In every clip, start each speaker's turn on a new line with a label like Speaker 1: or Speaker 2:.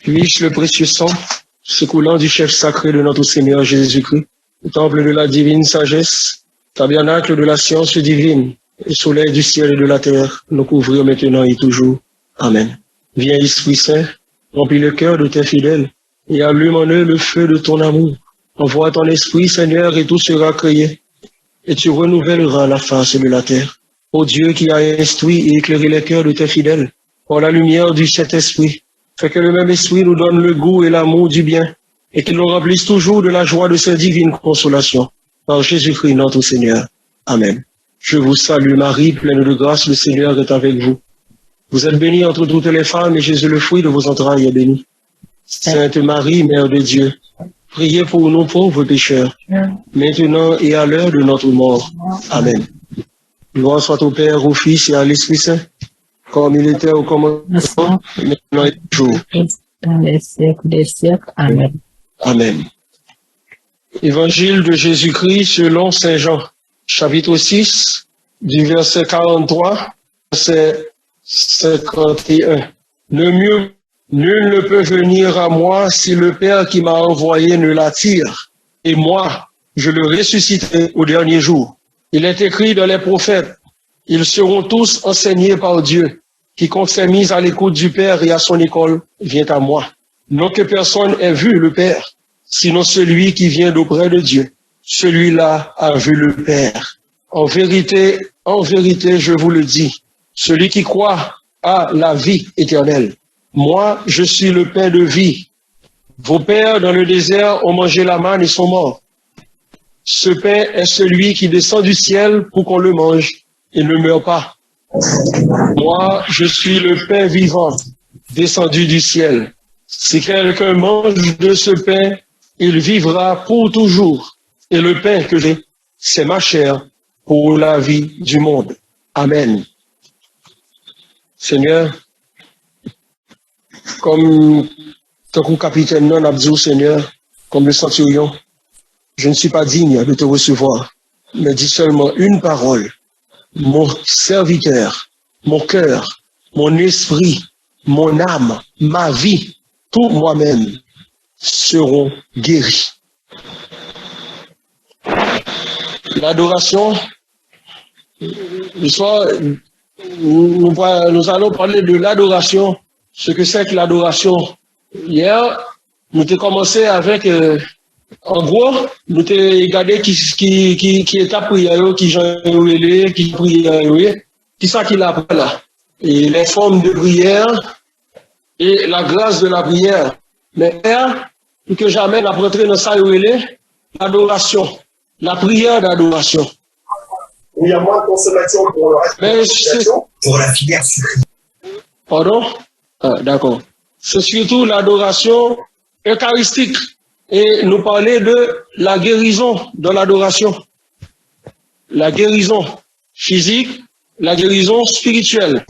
Speaker 1: Puisse le précieux sang secoulant du chef sacré de notre Seigneur Jésus-Christ, le temple de la divine sagesse, tabernacle de la science divine, et soleil du ciel et de la terre, nous couvrir maintenant et toujours. Amen. Viens, Esprit Saint, remplis le cœur de tes fidèles, et allume en eux le feu de ton amour. Envoie ton Esprit, Seigneur, et tout sera créé, et tu renouvelleras la face de la terre. Ô Dieu qui a instruit et éclairé les cœurs de tes fidèles, par la lumière du Saint-Esprit, fais que le même Esprit nous donne le goût et l'amour du bien, et qu'il nous remplisse toujours de la joie de sa divine consolation. Par Jésus-Christ notre Seigneur. Amen. Je vous salue Marie, pleine de grâce, le Seigneur est avec vous. Vous êtes bénie entre toutes les femmes, et Jésus, le fruit de vos entrailles, est béni. Sainte Marie, Mère de Dieu, priez pour nous pauvres pécheurs, maintenant et à l'heure de notre mort. Amen. Gloire soit au Père, au Fils et à l'Esprit Saint, comme il était au commencement, maintenant et toujours.
Speaker 2: Dans les siècles des siècles. Amen.
Speaker 1: Amen. Évangile de Jésus-Christ selon Saint Jean, chapitre 6, du verset 43, verset 51. Nul ne peut venir à moi si le Père qui m'a envoyé ne l'attire, et moi, je le ressusciterai au dernier jour. Il est écrit dans les prophètes, ils seront tous enseignés par Dieu. Quiconque s'est mis à l'écoute du Père et à son école vient à moi. Non que personne ait vu le Père, sinon celui qui vient d'auprès de Dieu. Celui-là a vu le Père. En vérité, je vous le dis, celui qui croit a la vie éternelle. Moi, je suis le pain de vie. Vos pères dans le désert ont mangé la manne et sont morts. Ce pain est celui qui descend du ciel pour qu'on le mange et ne meurt pas. Moi, je suis le pain vivant, descendu du ciel. Si quelqu'un mange de ce pain, il vivra pour toujours. Et le pain que j'ai, c'est ma chair pour la vie du monde. Amen. Seigneur, comme ton capitaine non abdou, Seigneur, comme le centurion, je ne suis pas digne de te recevoir, mais dis seulement une parole. Mon serviteur, mon cœur, mon esprit, mon âme, ma vie, tout moi-même seront guéris. L'adoration, ce soir, nous allons parler de l'adoration, ce que c'est que l'adoration. Hier, nous avons commencé avec, en gros, nous avons regardé qui est à prière, qui Jean qui prière, qui ça qu'il a là. Et les formes de prière et la grâce de la prière. Mais plus que jamais, on a rentré dans ça, l'adoration, la prière d'adoration.
Speaker 3: Il y a moins de consommation pour la filière sucrée.
Speaker 1: Pardon? Ah, d'accord. C'est surtout l'adoration eucharistique. Et nous parler de la guérison dans l'adoration. La guérison physique, la guérison spirituelle.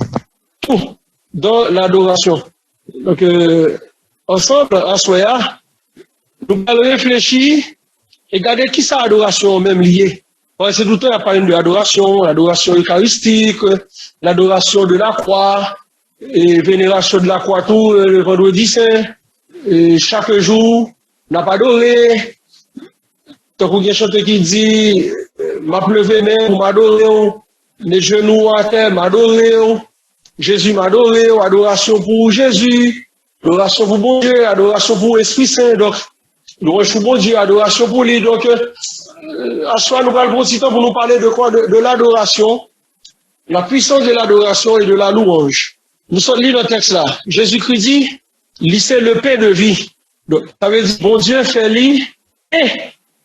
Speaker 1: Tout dans l'adoration. Donc, ensemble, à Soya, nous allons réfléchir et regarder qui ça adoration même liée. Parce que tout le temps, il y a parlé de l'adoration eucharistique, l'adoration de la croix, et vénération de la croix tout le vendredi saint, et chaque jour, n'a pas adoré. Tant qu'il y a un chanteur qui dit, m'a pleuvé même pour m'adorer, les genoux à terre m'adorer, Jésus m'adorer, adoration pour Jésus, adoration pour bon Dieu, adoration pour l'Esprit Saint, donc, louange pour bon Dieu, adoration pour lui, donc, à soi, nous allons prendre temps pour nous parler de quoi? De l'adoration, la puissance de l'adoration et de la louange. Nous sommes lus dans le texte là. Jésus-Christ dit, c'est le pain de vie. Donc, ça veut dire, bon Dieu fait lui, et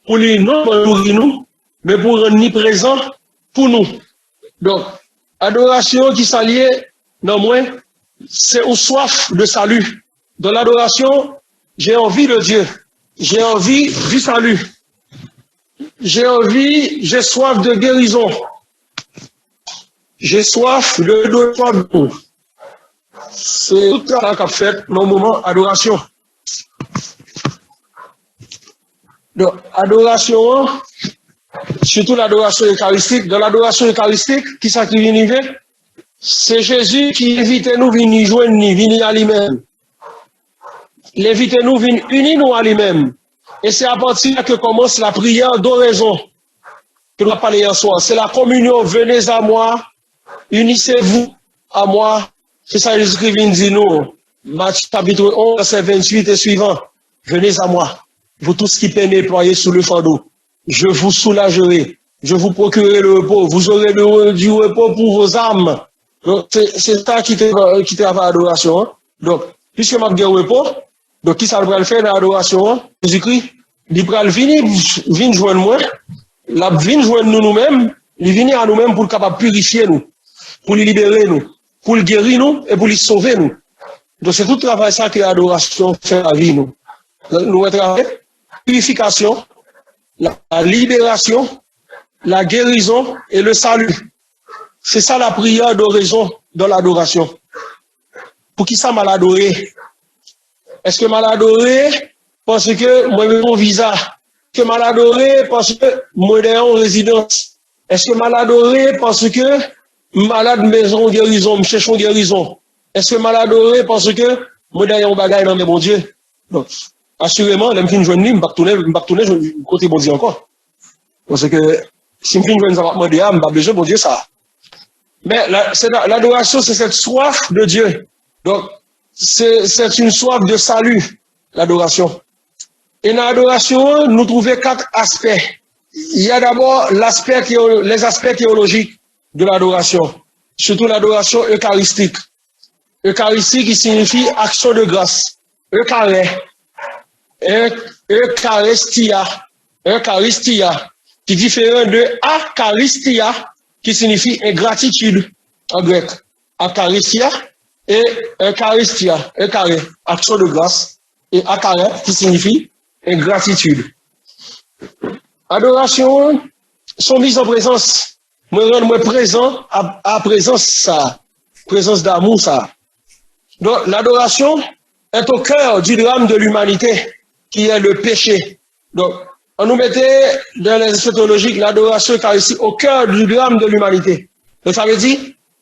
Speaker 1: pour lui non pour nourrir nous, mais pour rendre présent pour nous. Donc, adoration qui s'allie, non moins, c'est une soif de salut. Dans l'adoration, j'ai envie de Dieu. J'ai envie du salut. J'ai soif de guérison. J'ai soif de toi. C'est tout ça qu'a fait dans le moment adoration. Donc, adoration, surtout l'adoration eucharistique. Dans l'adoration eucharistique, qui ça qui vient? C'est Jésus qui invite nous à venir joindre, venir à lui-même. L'invitez-nous vient unir nous à lui-même. Et c'est à partir de là que commence la prière d'oraison que nous parlons hier soir. C'est la communion. Venez à moi, unissez-vous à moi. C'est ça que Jésus-Christ vient dire nous. Matthieu chapitre 11, verset 28 et suivant. Venez à moi, vous tous qui peinez ployés sous le fardeau. Je vous soulagerai. Je vous procurerai le repos. Vous aurez du repos pour vos âmes. Donc, c'est ça qui travaille l'adoration. Hein? Donc, puisque m'a bien repos, donc qui ça va le faire dans l'adoration? Hein? Jésus-Christ, il va venir joindre moi, la venir joindre nous-mêmes, il vient à nous-mêmes pour capable purifier nous, pour le libérer nous, pour le guérir nous et pour le sauver nous. Donc, c'est tout le travail ça que l'adoration fait à la vie nous. Nous travaillons purification, la libération, la guérison et le salut. C'est ça la prière d'oraison dans l'adoration. Pour qui ça m'a adoré? Est-ce que m'a adoré parce que moi j'ai mon visa? Est-ce que m'a adoré parce que moi j'ai en résidence? Est-ce que m'a adoré parce que malade maison guérison, me cherche guérison? Est-ce que m'a adoré parce que moi j'ai un bagage dans mes bon Dieu? Donc, assurément, les filles joignent, je ne vais pas tourner côté bon Dieu encore. Parce que si je finis joignent, ça va demander, je n'ai pas besoin de bon Dieu ça. Mais l'adoration, c'est cette soif de Dieu. Donc, c'est une soif de salut, l'adoration. Et dans l'adoration, nous trouvons 4 aspects. Il y a d'abord les aspects théologiques de l'adoration. Surtout l'adoration eucharistique. Eucharistique qui signifie action de grâce. Eucharistia, qui est différent de akaristia, qui signifie ingratitude en grec. Akaristia et eucharistia, action de grâce, et akare, qui signifie ingratitude. Adoration, sont mises en présence. Moi présent à présence ça, présence d'amour ça. Donc l'adoration est au cœur du drame de l'humanité, qui est le péché. Donc, on nous mettait dans les eschatologiques l'adoration eucharistique au cœur du drame de l'humanité. Donc, ça veut dire,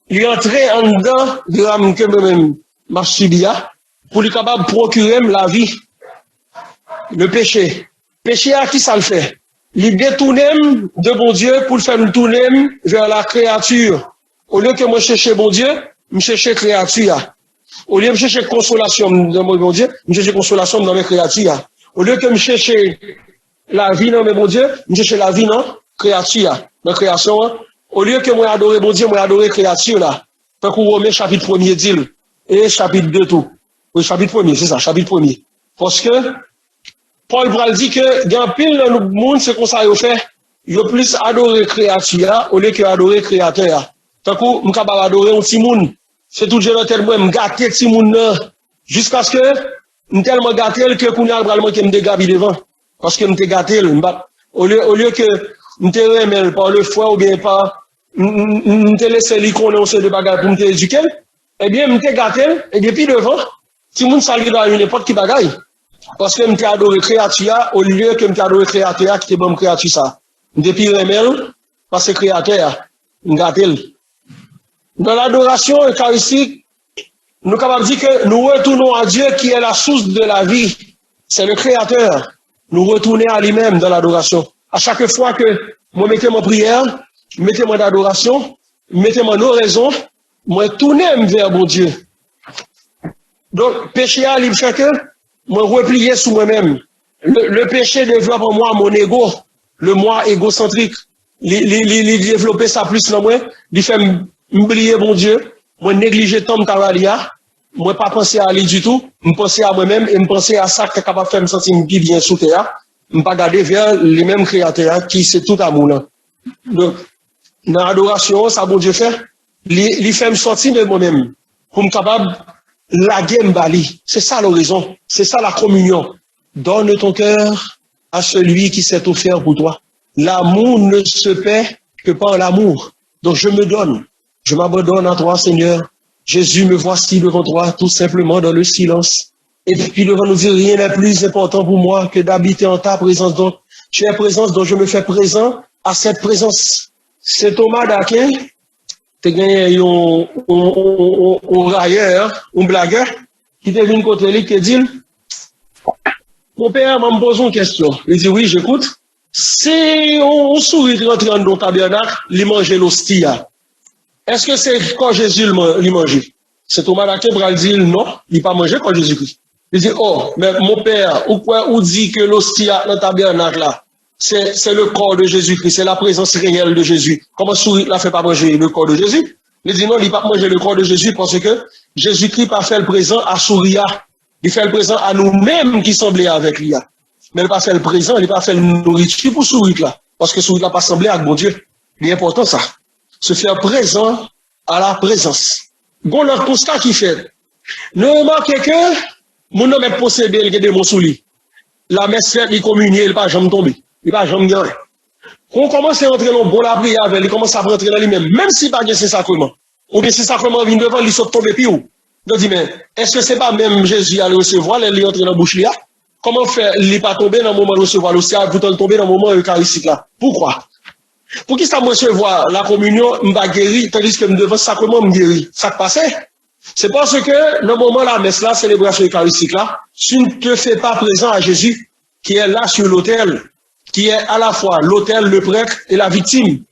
Speaker 1: il est entré en dedans du drame que moi-même m'a subi, pour lui capable de procurer la vie. Le péché. Péché à qui ça le fait? Il détourne de bon Dieu pour le faire nous tourner vers la créature. Au lieu que moi chercher bon Dieu, je cherche créature. Au lieu de chercher consolation dans mon bon Dieu, je cherche consolation dans mes créatures. Au lieu que je cherche la vie dans mes bon Dieu, je cherche la vie dans créature, dans création. Au lieu que moi adorer bon Dieu, moi adorer créature là. Tant qu'on remet chapitre 1er d'île et chapitre 2 tout. Oui, chapitre 1er, c'est ça, chapitre 1er. Parce que Paul Bral dit que il y a un pile dans le monde, c'est comme ça il fait. Il a plus adorer créature au lieu que adorer créateur. Tant qu'on je capable adorer un petit monde. C'est tout jeune tellement me gâter petit monde jusqu'à ce que me tellement gâté que qu'on a vraiment que me dégabi devant parce que me te gâté au lieu que me te remettre par le foie ou bien par me te laisser lui connaître de bagarre pour me éduquer, eh bien me te gâté et depuis devant si monde salut dans n'importe qui bagaille parce que me te adoré créature au lieu que me te adoré créateur qui te bon créature ça depuis remettre parce que créateur me gâté. Dans l'adoration eucharistique, nous sommes capables de dire que nous retournons à Dieu qui est la source de la vie. C'est le Créateur. Nous retournons à lui-même dans l'adoration. À chaque fois que moi mettez mon prière, mettez mon adoration, mettez mon oraison, moi tourner vers mon Dieu. Donc, péché à il fait que moi replier sur moi-même. Le péché développe en moi mon ego, le moi égocentrique. Il développer ça plus dans moi, il fait m'oublier mon Dieu, moi négliger tant de travail, moi pas penser à lui du tout, me penser à moi-même et me penser à ça qui est capable de faire me sentir bien sous terre, me pas garder vers les mêmes créateurs qui c'est tout amour là. Donc dans l'adoration, ça bon Dieu fait, il fait me sortir de moi-même pour me capable laguer m'bali. C'est ça l'horizon, c'est ça la communion. Donne ton cœur à celui qui s'est offert pour toi. L'amour ne se paie que par l'amour. Donc je me donne. Je m'abandonne à toi, Seigneur. Jésus, me voici devant toi, tout simplement dans le silence. Et puis devant nous dire, rien n'est plus important pour moi que d'habiter en ta présence. Donc, tu es présence, donc je me fais présent à cette présence. C'est Thomas d'Aquin, tu as gagné un railleur, un blagueur, qui est venu côté lui, qui dit, Mon père m'a posé une question. Il dit, oui, j'écoute. Si on sourit rentre dans le tabernacle, il mange l'hostie. Est-ce que c'est quand Jésus lui mangeait? C'est Thomas d'Aquin qui dit non, il n'a pas mangé quand Jésus-Christ. Il dit, oh, mais mon père, ou dit que l'hostie dans le tabernacle là, c'est le corps de Jésus-Christ, c'est la présence réelle de Jésus. Comment souris ne fait pas manger le corps de Jésus? Il dit non, il n'a pas mangé le corps de Jésus parce que Jésus-Christ n'a pas fait le présent à Souria. Il fait le présent à nous-mêmes qui semblaient avec lui. Mais il n'a pas fait le présent, il n'a pas fait le nourriture pour Souris là. Parce que Souris n'a pas semblé avec bon Dieu. Il est important ça. Se faire présent à la présence. Bon, le constat qu'il fait. Ne remarquez que, mon homme est possédé, il y a des mots sous lui. La messe faite, il communie, il n'est pas jamais tombé. Il n'est pas jamais gagné. Quand on commence à entrer dans le bon la prière avec, il commence à rentrer dans lui-même, même s'il n'a pas ces sacrements. Ou bien ces sacrements viennent devant, il saute tomber puis où? Il dit, mais, est-ce que c'est pas même Jésus à le recevoir, il est entré dans la bouche là? Comment faire, il n'est pas tombé dans le moment de recevoir l'hostie, plutôt tomber dans le moment eucharistique là? Pourquoi? Pour qui ça me recevoir la communion, m'a guéri, tandis que devant le sacrement, me guéri? Ça te passait? C'est parce que, dans le moment de la messe là, célébration eucharistique là, tu ne te fais pas présent à Jésus, qui est là sur l'autel, qui est à la fois l'autel, le prêtre et la victime.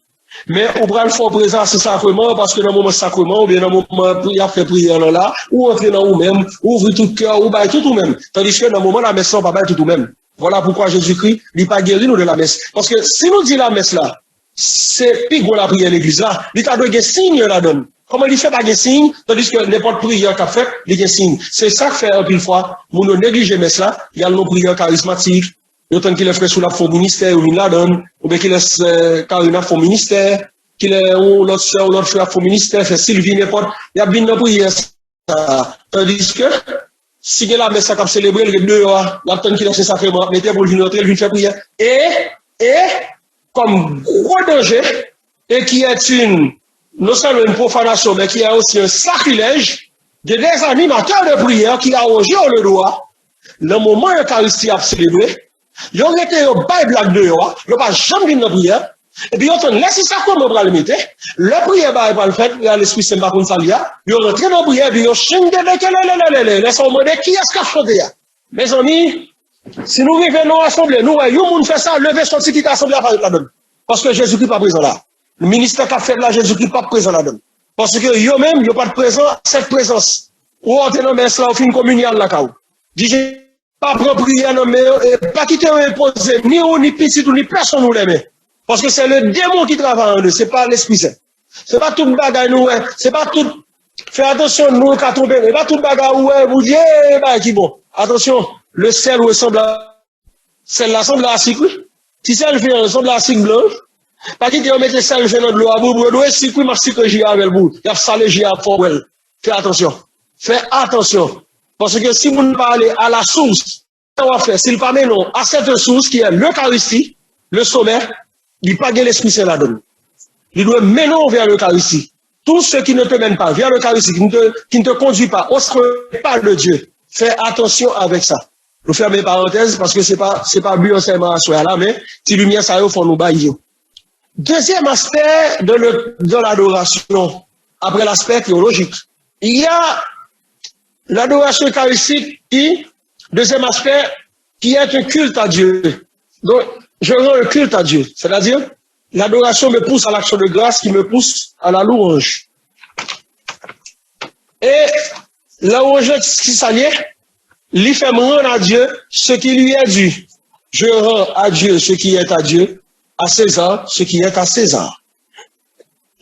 Speaker 1: Mais on prend le fort présent à ce sacrement parce que dans le moment sacrement, ou bien dans le moment il a fait prière là, ou entrer dans vous-même, ouvrir tout cœur, ou bailler tout même. Tandis que dans le moment la messe, on va bailler tout même. Voilà pourquoi Jésus-Christ n'est pas guéri nous de la messe. Parce que si nous dit la messe là, c'est pire que la prière l'église là, il t'a donné un signe la donne. Comment il fait pas de signe, tandis que n'importe prière qu'a fait, il y a un signe. C'est ça que fait un pile fois, nous ne négligeons messe là, il y a nos prières charismatiques. Autant qu'il est fait sous la fond ministère, ou il la donne, ou bien qu'il laisse Karina fond ministère, qu'il est, ou l'autre soeur, ou l'autre frère fond ministère, fait Sylvie, n'importe, il y a bien dans prière, ça. Tandis que, si il y a la messe à célébrer, il y a deux heures, l'attente qu'il a fait sacrement, mettez pour le venir entrer, il vient faire prière. Et, comme gros danger, et qui est non seulement une profanation, mais qui est aussi un sacrilège, de des animateurs de prière qui arrogent le droit, le moment où l'Eucharistie a célébré, ils ont été au bail blague de eux, ils n'ont pas jamais vu de prière, et puis ils ont laissé ça comme on va le mettre, le prière va le faire, il y a l'esprit saint par contre ça, ils ont rentré dans la prière, puis ils ont changé de laissez-moi demander qui est-ce qui a chanté. Mes amis, si nous revenons à l'assemblée, nous voyons, monde fait ça, lever son petit assemblée à la donne. Parce que Jésus-Christ n'est pas présent là. Le ministère qui a fait là, Jésus-Christ n'est pas présent là donne. Parce que eux-mêmes, ils n'ont pas de présence, cette présence. Ou on est dans le là, on fait une communion là, dit pas prendre prière, non, mais pas quitter imposer, ni on, ni petit, ni personne nous l'aime. Parce que c'est le démon qui travaille en nous, c'est pas l'esprit saint. C'est pas tout le bagage nous, c'est pas tout, fais attention, nous, qu'à tomber, c'est pas tout le bagage où, vous dites, bah, qui bon. Attention, le sel ressemble à, sel là ressemble à sucre. Si sel fait ressemble à sucre blanc, pas quitter on mettre sel fait dans de l'eau à bout, doit sucre, ma sucre j'y avec le bout. Il y a salé j'y avec fort, fais attention. Fais attention. Parce que si vous ne parlez à la source, on va faire, s'il pas non, à cette source qui est l'Eucharistie, le sommet, il n'y a pas de l'Esprit Saint là-dedans. Il doit mener vers l'Eucharistie. Tout ce qui ne te mène pas vers l'Eucharistie, qui ne te conduit pas au pas de Dieu, fais attention avec ça. Nous fermons parenthèses parce que c'est pas but enseignement à soi là, mais si lumière ça y est, faut nous bailler. Deuxième aspect de l'adoration, après l'aspect théologique, il y a l'adoration eucharistique qui, deuxième aspect, qui est un culte à Dieu. Donc, je rends un culte à Dieu. C'est-à-dire, l'adoration me pousse à l'action de grâce qui me pousse à la louange. Et la louange qui s'allie, lui fait me rendre à Dieu ce qui lui est dû. Je rends à Dieu ce qui est à Dieu, à César ce qui est à César.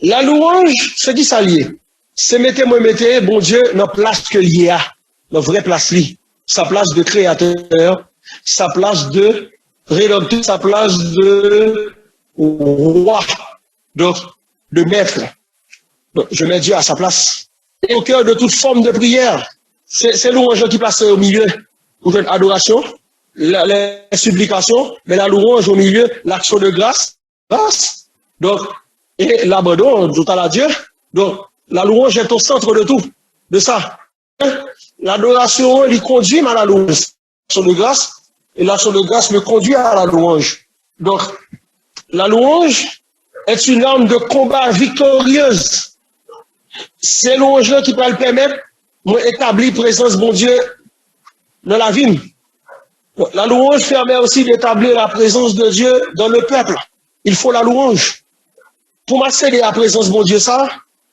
Speaker 1: La louange, ce qui s'allie, c'est mettez, bon Dieu, dans place que l'il y a, dans vraie place li, sa place de créateur, sa place de rédempteur, sa place de roi, donc de maître. Donc, je mets Dieu à sa place. Et au cœur de toute forme de prière, c'est louange qui passe au milieu, pour une adoration, les supplications, mais la louange au milieu, l'action de grâce, donc, et l'abandon, tout à la Dieu, donc, la louange est au centre de tout, de ça. L'adoration, il conduit à la louange. L'action de grâce, et l'action de grâce me conduit à la louange. Donc, la louange est une arme de combat victorieuse. C'est louange-là qui peut le permettre d'établir présence, bon Dieu, dans la vie. Donc, la louange permet aussi d'établir la présence de Dieu dans le peuple. Il faut la louange. Pour m'accéder à la présence de mon Dieu, ça,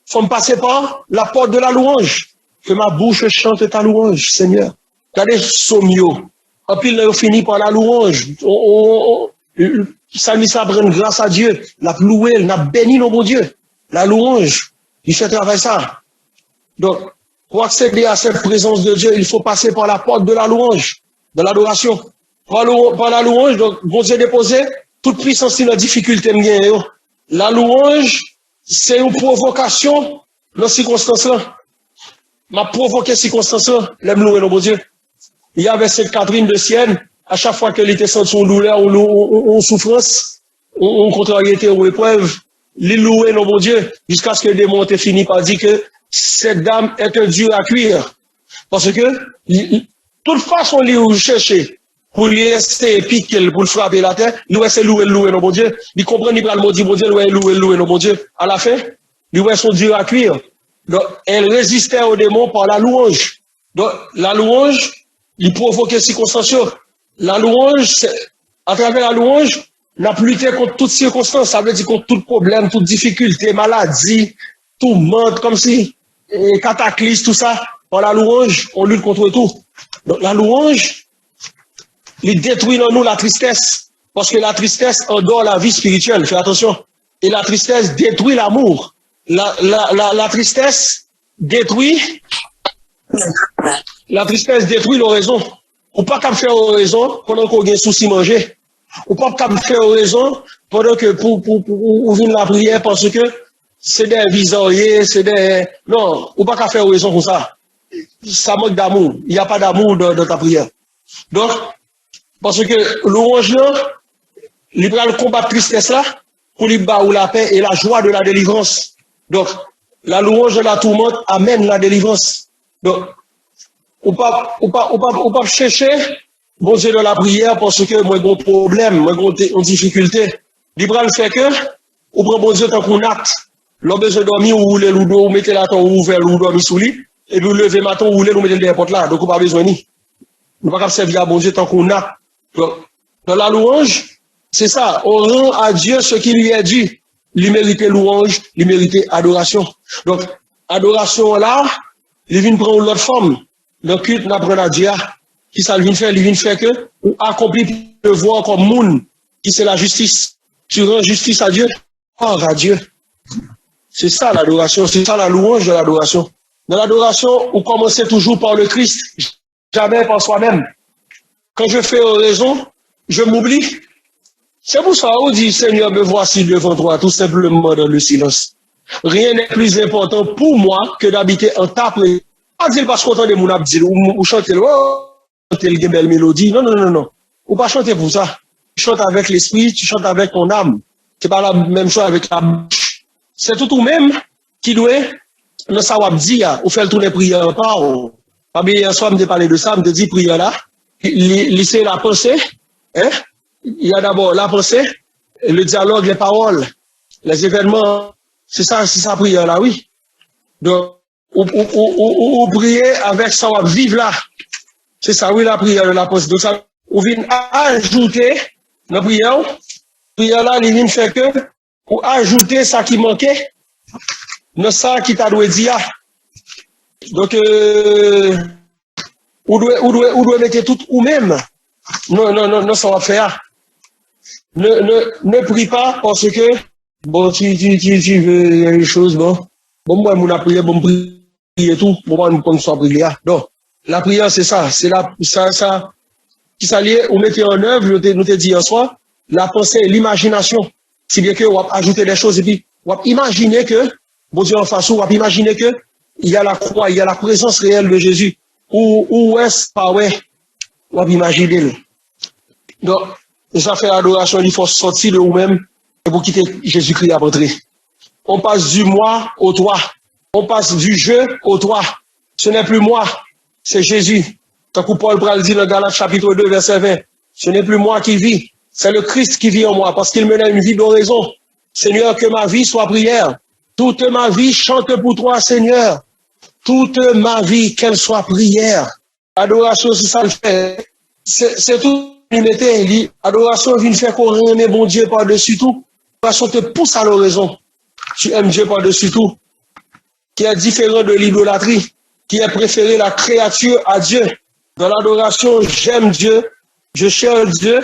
Speaker 1: faut me passer par la porte de la louange. Que ma bouche chante ta louange, Seigneur. Regardez, Somio. En pile, on finit par la louange. Ça nous apprend grâce à Dieu. La loué, n'a béni nos bon Dieu. La louange, il fait travailler ça. Donc, pour accéder à cette présence de Dieu, il faut passer par la porte de la louange, de l'adoration. Par la louange, donc, bon Dieu déposé, toute puissance et la difficulté, la louange, c'est une provocation dans ces circonstances-là. M'a provoqué ces circonstances-là, l'aime louer nos bon Dieu. Il y avait cette Catherine de Sienne, à chaque fois qu'elle était sentie une douleur ou une souffrance, une contrariété ou épreuve, il louait nos bon Dieu, jusqu'à ce que le démon ait fini par dire que cette dame est un dur à cuire. Parce que, toute façon, il chercher pour lui laisser piquer, pour le frapper la terre, il c'est louer nos bon Dieu. Il comprend, il va le maudire, bon Dieu, louer nos bon Dieu. À la fin, il son dur à cuire. Donc, elle résistait au démon par la louange. Donc, la louange, il provoquait circonstances. La louange, à travers la louange, on a lutté contre toutes circonstances. Ça veut dire contre tout problème, toute difficulté, maladie, tout monde, comme si, cataclysme, tout ça. Par la louange, on lutte contre tout. Donc, la louange, il détruit en nous la tristesse. Parce que la tristesse endort la vie spirituelle. Fais attention. Et la tristesse détruit l'amour. La tristesse détruit l'oraison. Ou pas qu'à faire oraison pendant qu'on a un souci manger. Ou pas qu'à faire oraison pendant que pour ouvrir la prière parce que c'est des visoriers, c'est des... Non, ou pas qu'à faire oraison comme ça. Ça manque d'amour. Il n'y a pas d'amour dans ta prière. Donc, parce que louange là, il va le combattre tristesse là, pour lui battre la paix et la joie de la délivrance. Donc, la louange de la tourmente amène la délivrance. Donc, ou pas chercher, bon Dieu, dans la prière parce que moi, j'ai un problème, moi, j'ai une difficulté. Libral fait que, ou prend bon Dieu tant qu'on acte. L'on besoin de dormir, ou roulez l'oudo, ou mettez la temps ouvert, ou dormir sous lit, et puis lever matin, ou roulez, ou mettez le n'importe là. Donc, on pas besoin ni. Nous pas servir à bon Dieu tant qu'on acte. Donc, dans la louange, c'est ça. On rend à Dieu ce qui lui est dû. Il méritait louange, il méritait adoration. Donc, adoration là, il vient prendre l'autre forme. Le culte n'apprend à Dieu. Qui ça vient faire? Il vient faire que, ou accomplir le devoir comme monde, qui c'est la justice. Tu rends justice à Dieu, hors à Dieu. C'est ça l'adoration, c'est ça la louange de l'adoration. Dans l'adoration, on commence toujours par le Christ, jamais par soi-même. Quand je fais oraison, je m'oublie. C'est pour ça qu'on dit, Seigneur, me voici devant toi, tout simplement dans le silence. Rien n'est plus important pour moi que d'habiter en ta présence. Pas dire parce qu'on entend des gens dire, ou chanter, chanter une belle mélodie. Non. Ou pas chanter pour ça. Tu chantes avec l'esprit, tu chantes avec ton âme. C'est pas la même chose avec la bouche. C'est tout ou même qui doit, dans sa wab dire, ou faire tourner prière par. Pas bien, hier soir, me parler de ça, me dit prière là. Lisser la pensée, hein? Il y a d'abord la pensée, le dialogue, les paroles, les événements. C'est ça prière là, oui. Donc, ou prier avec ça, ou vivre là. C'est ça, oui, la prière de la pensée. Donc, ça, ou vient ajouter, la prière là, il vient faire que, ou ajouter ça qui manquait, dans ça qui t'a doué dire. Donc, ou doit mettre tout ou même. Non, ça va faire. Ne prie pas parce que, bon, tu veux les choses, bon, moi, mon prière, bon, prier tout, pour moi, nous soit prière. Donc, la prière, c'est ça, ça, qui s'allie, ou mettez en œuvre, nous te dit hier soir, la pensée, l'imagination. Si bien que, on va ajouter des choses, et puis, on va imaginer que, bon Dieu en face, on va imaginer que, il y a la croix, il y a la présence réelle de Jésus. Où est-ce pas, ouais, on va imaginer. Donc, ça fait l'adoration, il faut sortir de vous-même pour quitter Jésus-Christ à rentrer. On passe du moi au toi. On passe du je au toi. Ce n'est plus moi, c'est Jésus. Tant que Paul Pral dit dans Galates chapitre 2, verset 20, ce n'est plus moi qui vis, c'est le Christ qui vit en moi, parce qu'il menait une vie d'oraison. Seigneur, que ma vie soit prière. Toute ma vie chante pour toi, Seigneur. Toute ma vie, qu'elle soit prière. Adoration, c'est ça le fait. C'est tout, adoration vient faire qu'on aime bon Dieu par-dessus tout. Adoration te pousse à l'oraison. Tu aimes Dieu par-dessus tout. Qui est différent de l'idolâtrie, qui est préféré la créature à Dieu. Dans l'adoration, j'aime Dieu, je cherche Dieu,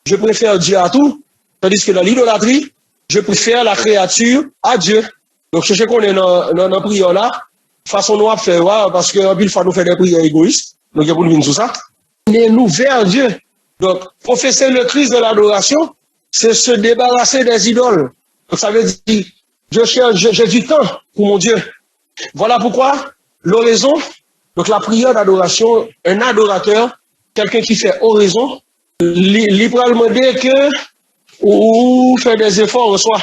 Speaker 1: je préfère Dieu à tout. Tandis que dans l'idolâtrie, je préfère la créature à Dieu. Donc, je sais qu'on est dans la prière là, façon nous à faire, parce que une fois nous faisons des prières égoïstes, donc il y a pour nous tout ça. Mais nous vers Dieu. Donc, professer le Christ de l'adoration, c'est se débarrasser des idoles. Donc, ça veut dire, je cherche, j'ai du temps pour mon Dieu. Voilà pourquoi l'oraison, donc la prière d'adoration, un adorateur, quelqu'un qui fait oraison, il peut demander que ou faire des efforts en soi.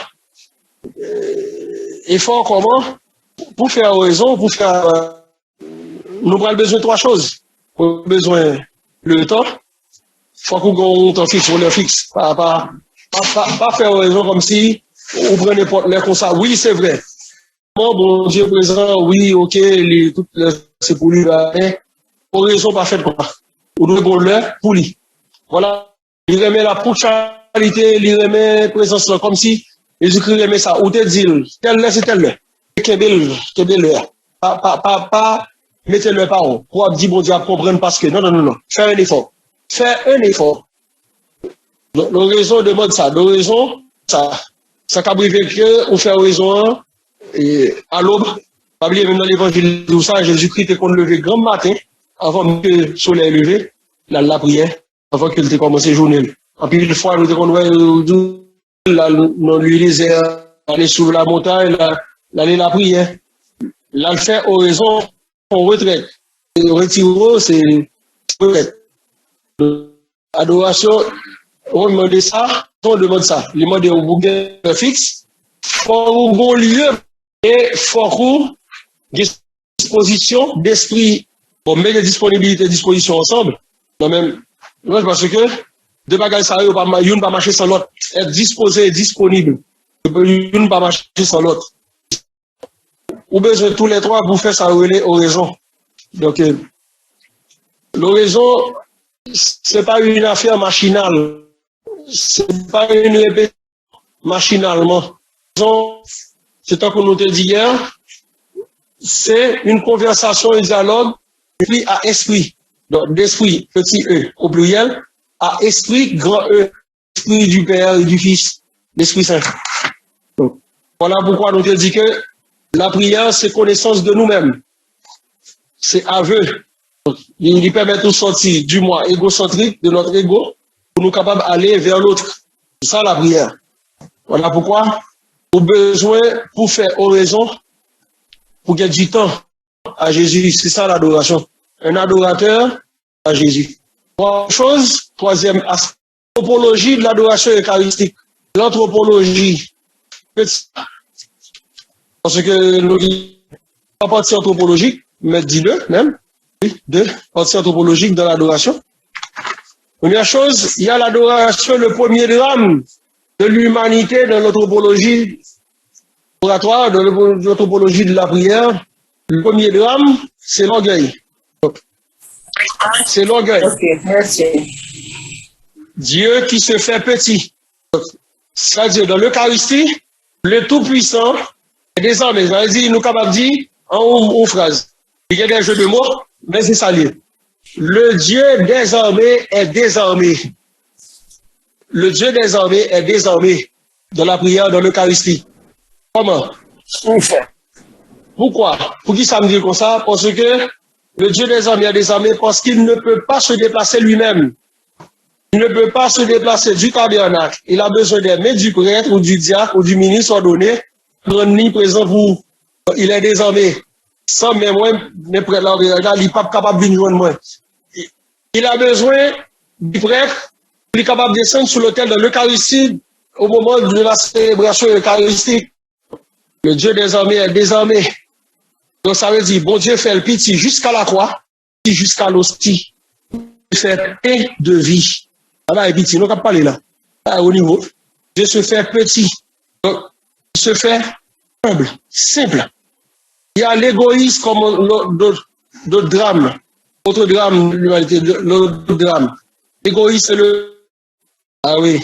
Speaker 1: Efforts comment? Pour faire oraison, pour faire... nous avons besoin de trois choses. Nous avons besoin le temps. Il faut qu'on ait un temps fixe, on le fixe. Pas faire oraison comme si on prenait n'importe l'air comme ça. Oui, c'est vrai. Bon Dieu présent, oui, ok, c'est pour lui, mais oraison pas faite quoi. On doit bon l'heure pour lui. Voilà. Il remet la ponctualité, il remet présence là, comme si Jésus-Christ remet ça. Ou te dit, tel l'heure, c'est tel l'heure. Quelle l'heure. Pas, mettez le parole. Pour dire, bon Dieu, à comprendre parce que, non. Faire un effort. Faire un effort. L'oraison demande ça. L'oraison, ça cabrive que, on fait oraison, et à l'aube, pas oublier même dans l'évangile tout ça, Jésus-Christ était qu'on levé grand matin, avant que le soleil levé, la prière, avant qu'il ait commencé la journée. En plus, une fois, nous avons dans l'Élysée, aller sur la montagne, aller la prière. Là, le fait oraison, on retraite. Et retiro, c'est retraite. Adoration, on demande ça, on demande ça. On demande au bouquet fixe, faut un bon lieu et faut qu'on disposition d'esprit, pour mettre disponibilité et disposition ensemble. Non, même, parce que deux bagages, ça ne pas marcher sans l'autre. Être disposé et disponible. Une ne pas marcher sans l'autre. Ou besoin tous les trois pour faire ça oraison. Donc, l'oraison, c'est pas une affaire machinale. C'est pas une répétition machinalement. C'est tant qu'on nous te dit hier, c'est une conversation et dialogue d'esprit à esprit. Donc, d'esprit, petit e, au pluriel, à esprit, grand E, esprit du Père et du Fils, l'Esprit Saint. Donc, voilà pourquoi nous te dit que la prière, c'est connaissance de nous-mêmes. C'est aveu. Donc, il permet de sortir du moi égocentrique, de notre ego, pour nous capables d'aller vers l'autre. C'est ça la prière. Voilà pourquoi, au besoin, pour faire oraison, pour gagner du temps à Jésus. C'est ça l'adoration. Un adorateur à Jésus. Troisième aspect, l'anthropologie de l'adoration eucharistique. L'anthropologie. Parce que nous pas partie anthropologique, mais dis-le même. Oui, deux parties anthropologiques dans l'adoration. Première chose, il y a l'adoration, le premier drame de l'humanité dans l'anthropologie oratoire, dans l'anthropologie de la prière. Le premier drame, c'est l'orgueil. C'est l'orgueil.
Speaker 2: Ok, merci.
Speaker 1: Dieu qui se fait petit. C'est-à-dire, dans l'Eucharistie, le Tout-Puissant est désormais, ça veut dire, nous capables de dire en phrase. Il y a des jeux de mots, mais c'est ça lié. Le Dieu désormais est désarmé. Le Dieu désormais est désarmé dans la prière, dans l'Eucharistie. Comment? On fait. Pourquoi? Pour qui ça me dit comme ça? Parce que le Dieu désormais est désarmé parce qu'il ne peut pas se déplacer lui-même. Il ne peut pas se déplacer du tabernacle. Il a besoin des mains du prêtre ou du diacre ou du ministre ordonné pour rendre présent pour. Il est désarmé. Sans même moi, les prêtres là, il n'est pas capable de joindre moi. Il a besoin du prêtre, il est capable de descendre sur l'autel de l'Eucharistie au moment de la célébration eucharistique. Le Dieu désormais est désarmé. Donc ça veut dire, bon Dieu fait le petit jusqu'à la croix, jusqu'à l'hostie. Il fait paix de vie. Ah bah, petit, nous ne parler là. À au niveau. Dieu se fait petit. Donc, il se fait humble, simple. Il y a l'égoïsme comme d'autres drames. Autre drame, l'humanité, l'autre drame. L'égoïsme, c'est le... Ah oui.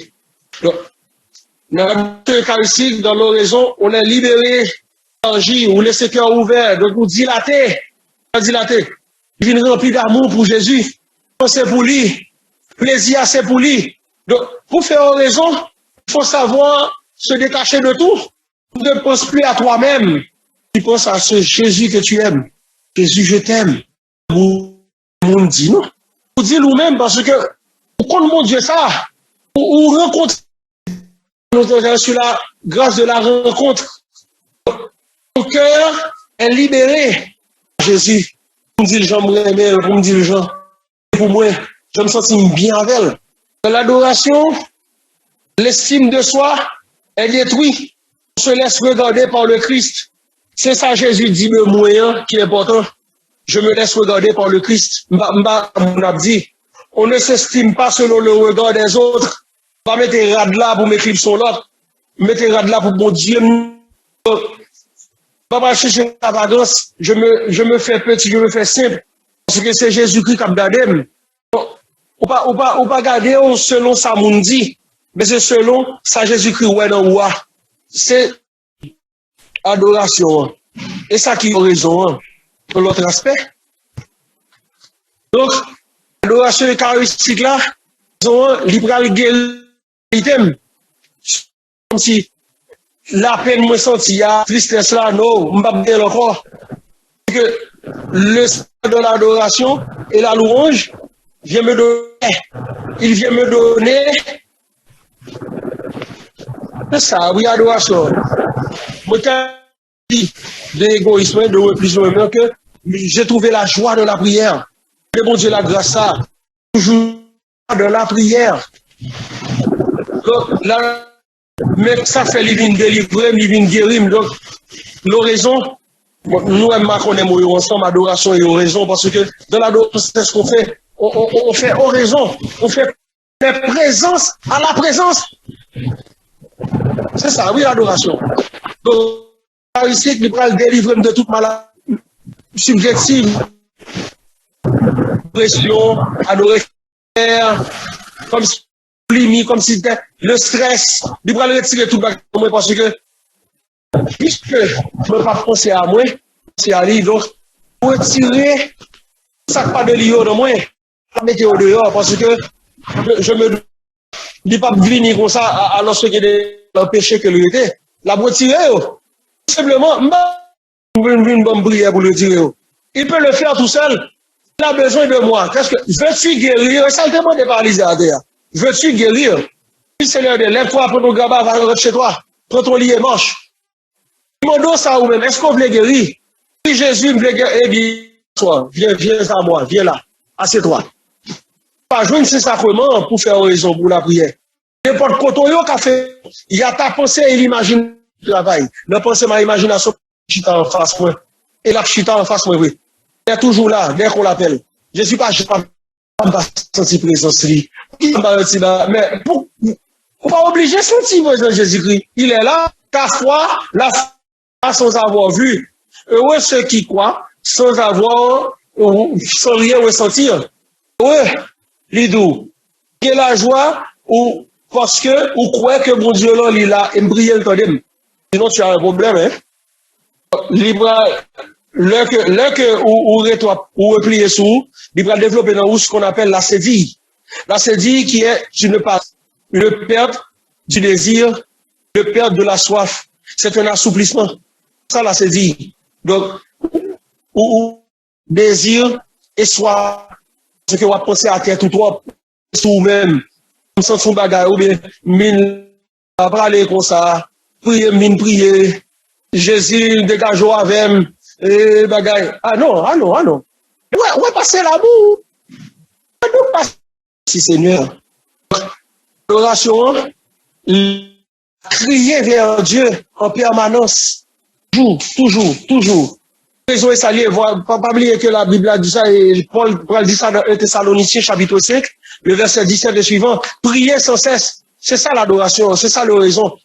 Speaker 1: Donc, dans l'Eucharistique, dans l'oraison, on est libéré d'énergie, on laisse le cœur ouvert, donc on dilater. Il vient rempli d'amour pour Jésus. C'est pour lui. Plaisir, c'est pour lui. Donc, pour faire oraison, il faut savoir se détacher de tout. Ne pense plus à toi-même. Tu penses à ce Jésus que tu aimes. Jésus, je t'aime. Vous dit non. Vous dites nous-mêmes parce que, quand mon Dieu ça, ou rencontre, sur la grâce de la rencontre, ton cœur est libéré. Jésus, vous me dites, Jean, vous me dites, Jean, pour moi, je me sens bien avec elle. Dans l'adoration, l'estime de soi est détruite. On se laisse regarder par le Christ. C'est ça, Jésus dit le moyen qui est important. Je me laisse regarder par le Christ. On ne s'estime pas selon le regard des autres. Pas mettre rad là pour m'écrire son l'autre. Mettre rad là pour mon Dieu. Pas chercher l'extravagance. Je me fais petit, je me fais simple. Parce que c'est Jésus-Christ qui a gardé. On pas garder selon sa mundi. Mais c'est selon sa Jésus-Christ ouais dans roi. C'est adoration. Et ça qui a raison. Pour l'autre aspect. Donc, l'adoration eucharistique là, libre guérir. Comme si la peine me senti, la tristesse là, non, je ne bien encore. Que le de l'adoration et la louange vient me donner. Il vient me donner. C'est ça, oui, adoration. Moi, dit de l'égoïsme, de repli que j'ai trouvé la joie de la prière. Que bon Dieu la grâce à toujours de la prière. Donc, là, mais ça fait living délivrer, living guérir. Donc, l'oraison, nous, on est ensemble, adoration et oraison, parce que dans l'adoration, c'est ce qu'on fait. On fait oraison. On fait présence à la présence. C'est ça, oui, l'adoration. Donc, ici, il va le délivrer de toute maladie subjective. Pression, adorer, comme si, comme si c'était le stress. Il va le retirer tout le monde parce que, puisque je ne peux pas penser à moi, c'est à lui, donc, pour retirer, ça pas de l'IO de moi, je mettre au dehors parce que je me dis pas venir comme ça alors que j'ai un péché que lui était. La retirer, simplement, une bonne prière pour le tirer. Il peut le faire tout seul. Il a besoin de moi. Qu'est-ce que veux-tu guérir? Ça le demande par l'Israël. Veux-tu guérir? Si c'est l'heure de lève-toi, prends ton gabarit, va rentrer chez toi. Prends ton lit et marche. Demandons ça ou même. Est-ce qu'on veut guérir? Si Jésus me veut guérir, viens à moi, viens là. Assieds-toi. Pas joindre ces sacrements pour faire raison pour la prière. N'importe quoi qu'a fait, il y a ta pensée et l'imagine travail. La pensée, ma imagination, chita en face moi. Et la chita en face moi, oui. Il est toujours là, dès qu'on l'appelle. Je ne suis pas senti présence. Mais pour pas obliger de sentir présence Jésus-Christ. Il est là, ta foi, la foi sans avoir vu. Heureux ceux qui croient, sans avoir, sans rien ressentir. Heureux, l'idou. Il y a la joie, ou parce que, ou croire que mon Dieu là, il a embrayé le temps. Sinon, tu as un problème, hein. Libre, ou replier sous, il va développer dans ce qu'on appelle la sédille. La sédille qui est une perte du désir, une perte de la soif. C'est un assouplissement. Ça, la sédille. Donc, ou désir et soif. Ce que vous pensez à terre tout droit, sous même, comme ça, son bagage, ou bien, mine, à parler comme ça, prier. Jésus, dégage avec et bagaille. Ah non. Ouais, passer l'amour. Si Seigneur. L'oration, crier vers Dieu en permanence. Toujours. Raison est saliée. Pas oublier que la Bible a dit ça et Paul dit ça dans 1 Thessaloniciens chapitre 5, le verset 17 et suivant. Priez sans cesse. C'est ça l'adoration, c'est ça l'oraison.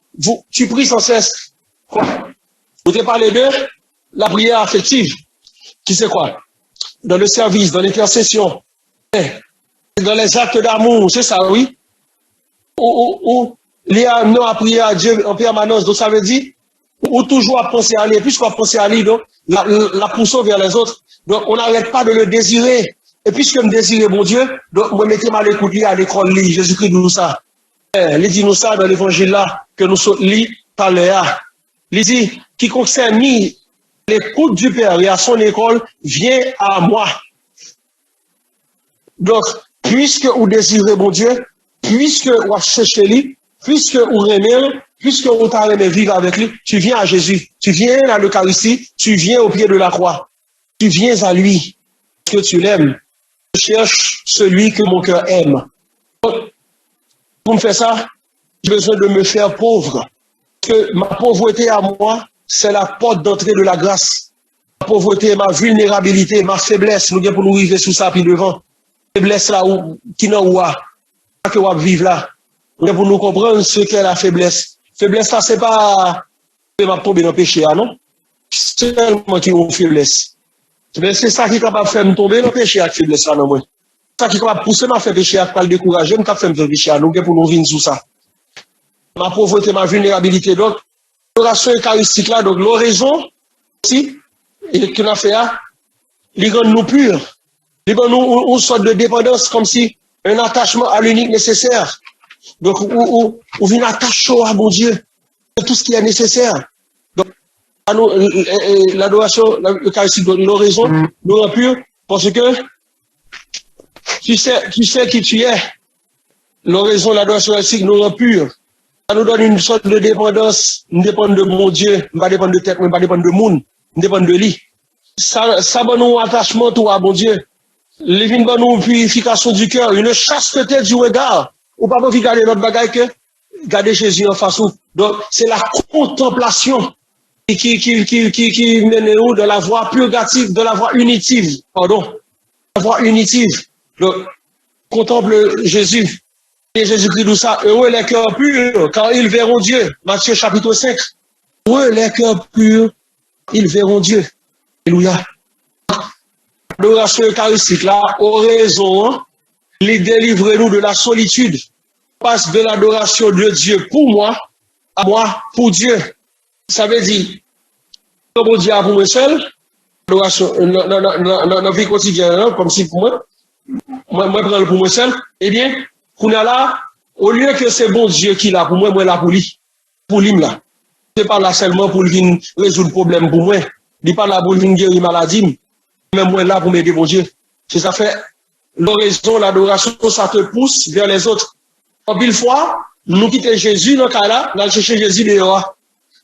Speaker 1: Tu pries sans cesse. Quoi? Vous te parlez de la prière affective. Qui c'est quoi? Dans le service, dans l'intercession. dans les actes d'amour, c'est ça, oui. Ou les non à prier à Dieu en permanence. Donc ça veut dire, ou toujours à penser à lui, puisqu'on pense à lui, donc, la poussons vers les autres. Donc on n'arrête pas de le désirer. Et puisque me désirer mon Dieu, donc moi mettez-moi à l'écoute à l'école, Jésus-Christ nous ça. Il dit nous ça dans l'évangile là, que nous sommes lit par l'heure. Il dit, quiconque s'est mis l'écoute du Père et à son école, vient à moi. Donc, puisque vous désirez mon Dieu, puisque vous cherchez lui, puisque vous aimez, puisque vous t'aimez vivre avec lui, tu viens à Jésus, tu viens à l'Eucharistie, tu viens au pied de la croix, tu viens à lui, parce que tu l'aimes. Je cherche celui que mon cœur aime. Donc, pour me faire ça, j'ai besoin de me faire pauvre. Parce que ma pauvreté à moi, c'est la porte d'entrée de la grâce. Ma pauvreté, ma vulnérabilité, ma faiblesse, nous devons pour nous vivre sous ça, puis devant. Faiblesse là, qui n'a pas, que on vivre là. Nous devons pour nous comprendre ce qu'est la faiblesse. Faiblesse là, c'est pas, c'est ma tomber dans le péché, non? C'est seulement qui a une faiblesse. C'est ça qui est capable de faire me tomber dans le péché avec faiblesse là, non, moi. C'est ça qui est capable de pousser ma faire péché avec pas le décourager, me faire me péché, nous devons pour nous vivre sous ça. Ma pauvreté, ma vulnérabilité. Donc, l'oration eucharistique là, donc l'oraison aussi, et qu'on a fait là, il rend nous purs. Il rend nous une sorte de dépendance, comme si un attachement à l'unique nécessaire. Donc, on vient attacher à mon Dieu, tout ce qui est nécessaire. Donc, l'adoration eucharistique, l'oraison nous rend purs, parce que tu sais qui tu es. L'oraison, l'adoration eucharistique nous rend purs. Ça nous donne une sorte de dépendance. Nous dépendons de mon Dieu. Nous ne dépendons pas de tête, nous ne dépendons pas de monde. Nous dépendons de lui. Ça donne un attachement à mon Dieu. Les vins donne une purification du cœur, une chasteté du regard. Ou pas regarder notre bagaille que garder Jésus en face. Donc, c'est la contemplation qui mène nous de la voie purgative, de la voie unitive. Pardon. La voie unitive. Donc, contemple Jésus. Et Jésus-Christ dit ça, heureux les cœurs purs, car ils verront Dieu. Matthieu chapitre 5. Heureux les cœurs purs, ils verront Dieu. Alléluia. L'adoration eucharistique, là, oraison, les délivre-nous de la solitude. On passe de l'adoration de Dieu pour moi, à moi pour Dieu. Ça veut dire, comme Dieu pour moi seul, l'adoration, dans la vie quotidienne, comme si pour moi, moi prends pour moi seul, eh bien, qu'on a là, au lieu que c'est bon Dieu qui l'a pour moi, moi là pour lui. Pour lui, là. C'est pas là seulement pour lui résoudre le problème pour moi. Il n'est pas là pour lui guérir maladie. Même moi là pour m'aider mon Dieu. C'est ça fait, l'oraison, l'adoration, ça te pousse vers les autres. En pile fois, nous quittons Jésus dans le cas là, nous allons chercher Jésus dehors.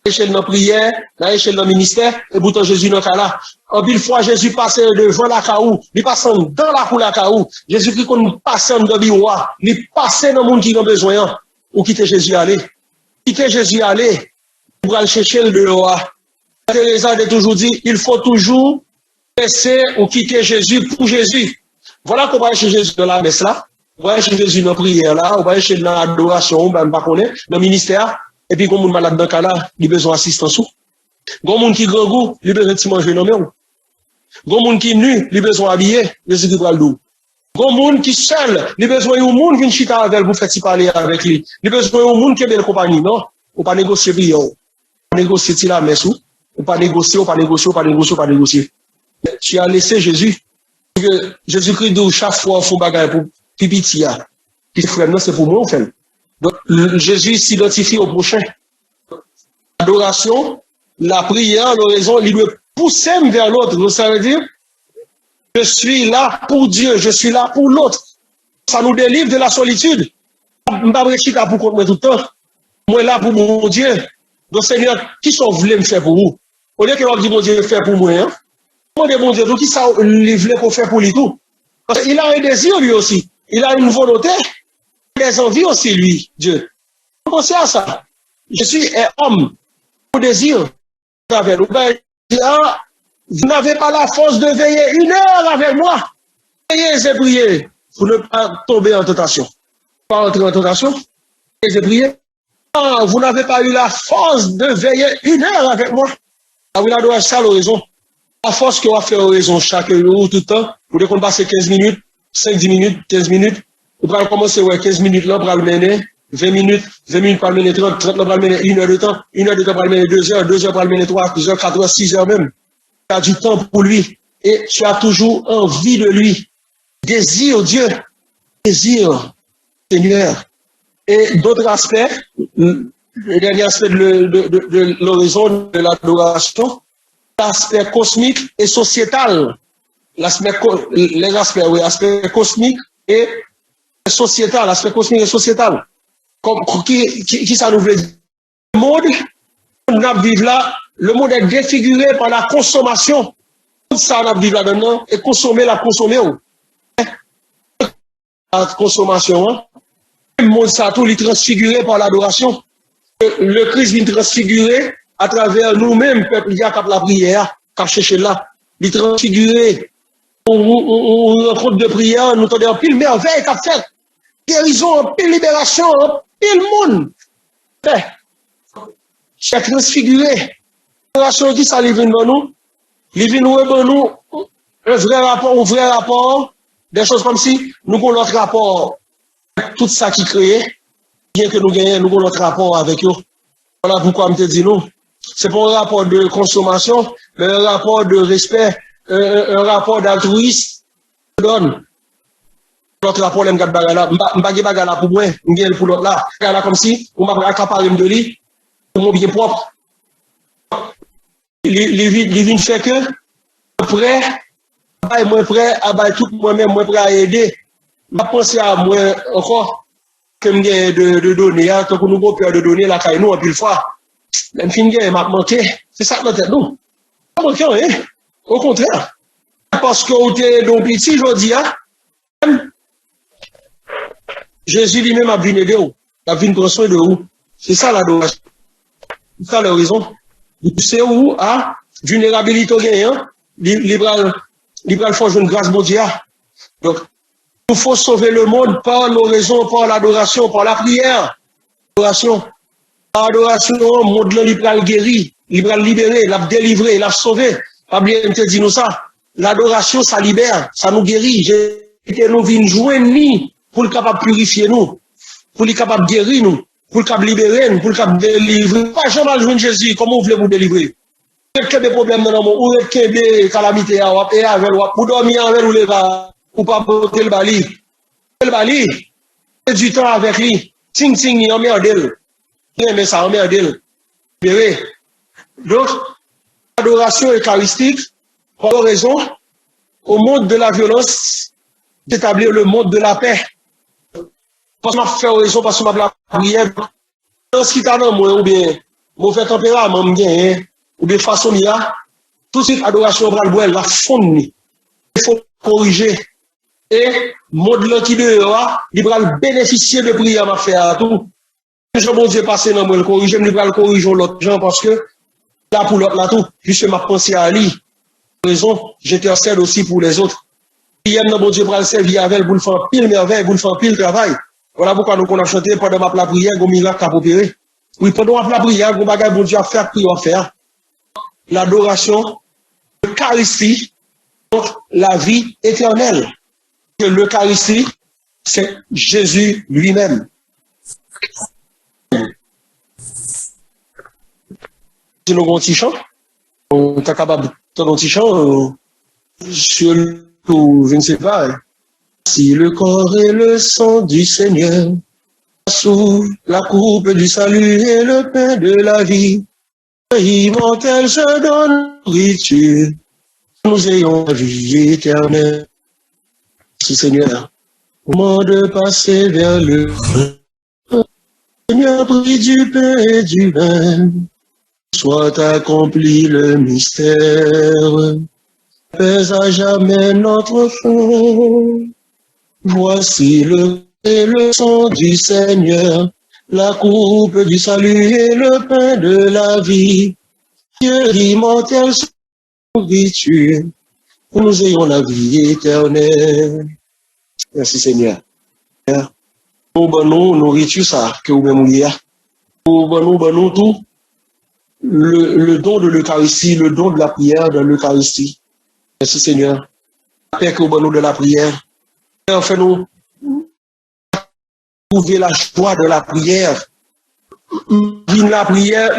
Speaker 1: Échelle dans prière, dans échelle dans ministère, et pourtant Jésus dans le cas là. En pile fois, Jésus passait devant la caou, il passait dans la cour la caou. Jésus qui passait dans le bureau, il passait dans le monde qui a besoin. Ou quitter Jésus aller. Quitter Jésus aller, pour aller chercher le dehors. Teresa a toujours dit, il faut toujours laisser ou quitter Jésus pour Jésus. Voilà qu'on va aller chez Jésus dans la messe là, on va aller chez Jésus dans la prière là, on va aller chez dans l'adoration, ben pas connaître, dans le ministère, et puis quand on malade dans le cas là, il a besoin d'assistance. Quand on qui grand goût, il a besoin de manger non mais. Quand on qui nu, il a besoin d'habiller, Jésus qui va le dos. Quand on qui seul, il a besoin d'un monde qui vient chita avec vous, fait parler avec lui. Il a besoin d'un monde qui est belle compagnie, non? On pas négocier prière. On négocier la messe ou, on pas négocier, on pas négocier, on pas négocier, on pas négocier. Tu as laissé Jésus. Que Jésus-Christ dit chaque fois on fait bagage pour pipitia. Qui frère non c'est pour moi en fait. Donc Jésus s'identifie au prochain. L'adoration, la prière, l'oraison, il doit pousser vers l'autre. Donc ça veut dire je suis là pour Dieu, je suis là pour l'autre. Ça nous délivre de la solitude. M'pas pas pour contre moi tout le temps. Moi là pour mon Dieu. Donc Seigneur, qui sont voulez me faire pour vous? Au lieu que l'on dit mon Dieu fait pour moi, hein? Mon Dieu, tout qui ça il voulait pour faire pour lui tout. Parce qu'il a un désir lui aussi. Il a une volonté, des envies aussi lui, Dieu. Pensez à ça. Je suis un homme. Mon désir. Vous n'avez pas la force de veiller 1 heure avec moi. Veillez et priez pour ne pas tomber en tentation. Pas entrer en tentation. Veillez et priez. Ah, vous n'avez pas eu la force de veiller 1 heure avec moi. Ah oui, là, doit ça l'horizon. À force qu'on va faire oraison chaque jour, tout le temps, vous devez qu'on passe 15 minutes, 5-10 minutes, 15 minutes. On va commencer, ouais, 15 minutes là, on va le mener, 20 minutes pour le mener 30 là, pour le mener 1 heure de temps, 1 heure de temps pour le mener 2 heures, 2 heures pour le mener 3 heures, 4 heures, 6 heures même. Tu as du temps pour lui. Et tu as toujours envie de lui. Désire Dieu. Désire Seigneur. Et d'autres aspects, le dernier aspect de l'horizon de l'adoration, l'aspect cosmique et sociétal. Les aspects, oui, aspect cosmique et sociétal, l'aspect cosmique et sociétal. Qui ça nous veut dire? Le monde, on vit là, le monde est défiguré par la consommation. Tout ça, on vit là-dedans, et consommer. La consommation, hein? Le monde, ça, tout, il est transfiguré par l'adoration. Le Christ vient transfigurer à travers nous-mêmes, peuple, il y a la prière, qu'a cherché là. Il est transfiguré. On rencontre de prière, nous entendons pile merveille qu'a fait. Guérison, pile libération, pile monde. C'est transfiguré. L'adoration qui ça, il vient dans nous. Il vient nous, un vrai rapport, des choses comme si nous avons notre rapport avec tout ça qui crée, bien que nous gagnons, nous avons notre rapport avec eux. Voilà pourquoi je te dis nous. C'est pas un rapport de consommation, mais un rapport de respect, un rapport d'altruisme. Donne. L'autre rapport, je ne bagala pour moi, je pour l'autre là. Là comme si, on m'a accaparé de lui, pour mon bien propre. Les vignes fait que, prêt, moi prêt à tout moi-même, moi prêt à aider. Je pense à moi encore, comme de donner, tant que nous avons peur de donner la caille, nous, en pile fois. Même fin de m'a manqué. C'est ça notre tête, nous. Pas manqué, hein? Au contraire. Parce que vous êtes donc petit, je dis, Jésus lui-même a vu aider vous. Il a vu prendre soin de vous. C'est ça l'adoration. C'est ça l'horizon. C'est où, à vulnérabilité gagnant, libéral forge une grâce mondiale. Donc, il faut sauver le monde par l'horizon, par l'adoration, par la prière. L'adoration. L'adoration, le monde là, il va le guérir, il va le libérer, il va le délivrer, il va le sauver. Pas bien te dire nous ça. L'adoration, ça libère, ça nous guérit. Nous venons joindre ni pour le capable de purifier nous, pour le capable de guérir nous, pour le capable de libérer nous, pour le capable de délivrer. Pas jamais joindre Jésus, comment vous voulez vous délivrer? Vous avez des problèmes dans le monde, vous avez des calamités, vous dormir avec vous, ou pas porter le bali. Le bali, c'est du temps avec lui. Ting ting, il emmerde elle. Mais ça emmerde elle. Donc, l'adoration eucharistique, pour raison, au monde de la violence, d'établir le monde de la paix. Parce que je fais raison, parce que je la prière. Dans ce qui t'a dans moi, ou bien, mauvais tempérament, ou bien façon, il y a, tout de suite, adoration, on va le boire, la fonde. Il faut corriger. Et, monde là qui dehors, il va bénéficier de prière, ma faire tout. Je bon Dieu passer dans moi, le corriger, je vais le corriger l'autre gens, parce que, là, pour l'autre, là, tout, puisque ma pensée à lui. Raison, j'intercède aussi pour les autres. Il y a bon Dieu pour le servir avec, vous le faire pile merveille, vous le faire pile travail. Voilà pourquoi nous, qu'on a chanté pendant ma prière, un miracle à opérer. Oui, pendant ma prière, un bagage, bon Dieu a fait, puis on va faire. L'adoration, l'Eucharistie, donc la vie éternelle. L'Eucharistie, c'est Jésus lui-même. Si nous avons un petit chant, on est capable de faire un petit chant sur le tout, je ne sais pas. Si le corps et le sang du Seigneur, sous la coupe du salut et le pain de la vie, immortel se donne nourriture, nous ayons la vie éternelle. Si Seigneur, au moment de passer vers le Seigneur, prie du pain et du vin, soit accompli le mystère, paix à jamais notre fond. Voici le sang du Seigneur, la coupe du salut et le pain de la vie. Dieu immortel, nourriture, que nous ayons la vie éternelle. Merci Seigneur. Nous nous nourriture ça, que vous même nous tout, le don de l'Eucharistie, le don de la prière dans l'Eucharistie. Merci Seigneur. La paix que vous nous de la prière. fait nous trouver la joie de la prière. Vine la prière,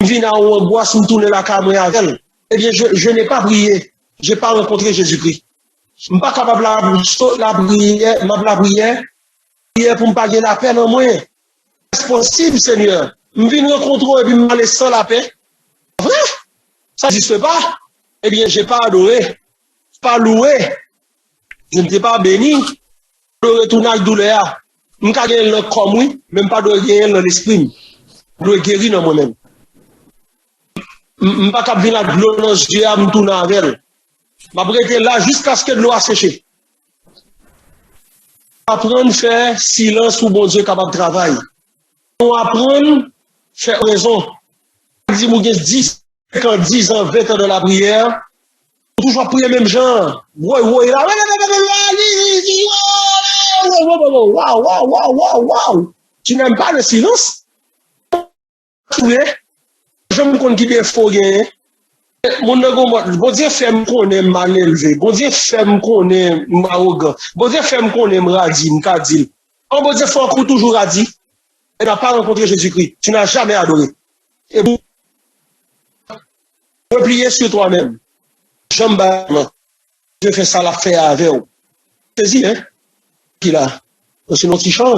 Speaker 1: vine à bois, me tourner la caméra avec elle. Eh bien, je n'ai pas prié. Je n'ai pas rencontré Jésus-Christ. Je ne suis pas capable de la prière pour ne pas gagner la paix dans moi. Est-ce possible, Seigneur? Je viens rencontrer et puis me aller sans la paix. Vrai? Ça n'existe pas. Eh bien, je n'ai pas adoré. Pas loué. Je ne t'ai pas béni. Je retourne avec douleur. Je ne peux pas gagner le corps, oui, même pas de gagner dans l'esprit. Je dois guérir dans moi-même. Je ne peux pas venir la gloire dans Dieu à me tourner avec elle. Je vais rester là jusqu'à ce que l'eau a séché. Apprendre à faire silence pour bon Dieu capable de travailler. On apprendre à faire raison. Si vous avez 10 ans, 20 ans de la prière, vous toujours prier même genre. Waouh. Tu n'aimes pas le silence? Je me compte qu'il est faux. Bon Dieu fait qu'on est mal élevé. Bon Dieu fait qu'on est arrogant. Bon Dieu fait qu'on est radis, m'kadil. Bon Dieu fait qu'on toujours radis. Et n'a pas rencontré Jésus-Christ. Tu n'as jamais adoré. Et vous, repliez sur toi-même. Je fais ça la faire avec vous. C'est hein? Qui là? C'est notre chant.